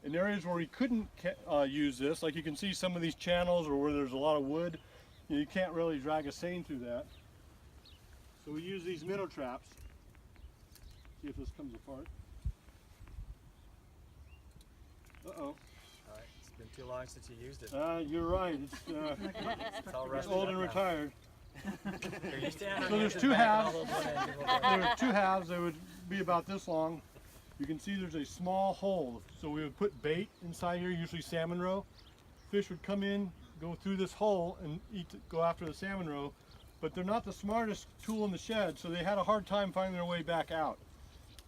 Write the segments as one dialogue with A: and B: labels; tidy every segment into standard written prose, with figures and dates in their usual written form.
A: In areas where we couldn't use this, like you can see some of these channels or where there's a lot of wood, you can't really drag a seine through that. So we use these minnow traps. See if this comes apart. Uh-oh.
B: All right, it's been too long since you used it.
A: You're right. It's
B: all
A: it's
B: rusted
A: old
B: up
A: and
B: now.
A: retired.
B: Here, you stand on
A: So
B: the
A: there's
B: edge
A: two
B: and back
A: halves.
B: all those one ends and we'll go.
A: There's two halves. They would be about this long. You can see there's a small hole. So we would put bait inside here, usually salmon roe. Fish would come in, go through this hole and go after the salmon roe. But they're not the smartest tool in the shed, so they had a hard time finding their way back out.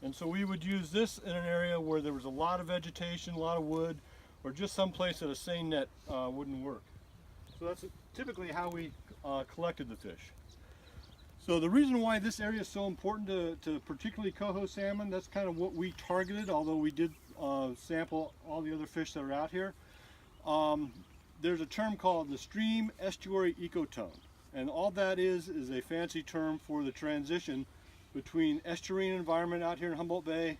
A: And so we would use this in an area where there was a lot of vegetation, a lot of wood, or just some place that a seine net wouldn't work. So that's typically how we collected the fish. So the reason why this area is so important to particularly coho salmon, that's kind of what we targeted, although we did sample all the other fish that are out here. There's a term called the stream estuary ecotone. And all that is a fancy term for the transition between estuarine environment out here in Humboldt Bay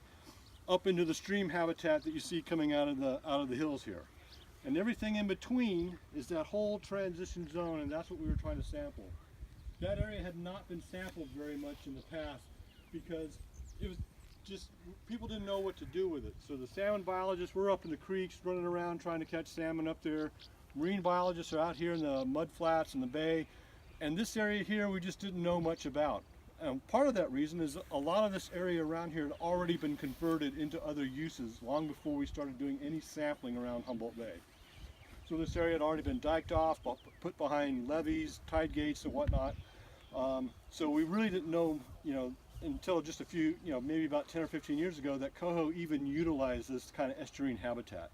A: up into the stream habitat that you see coming out of the hills here. And everything in between is that whole transition zone, and that's what we were trying to sample. That area had not been sampled very much in the past because it was just, people didn't know what to do with it. So the salmon biologists were up in the creeks running around trying to catch salmon up there. Marine biologists are out here in the mud flats in the bay. And this area here we just didn't know much about. And part of that reason is a lot of this area around here had already been converted into other uses long before we started doing any sampling around Humboldt Bay. So this area had already been diked off, put behind levees, tide gates and whatnot. So we really didn't know, until just a few, maybe about 10 or 15 years ago that coho even utilized this kind of estuarine habitat.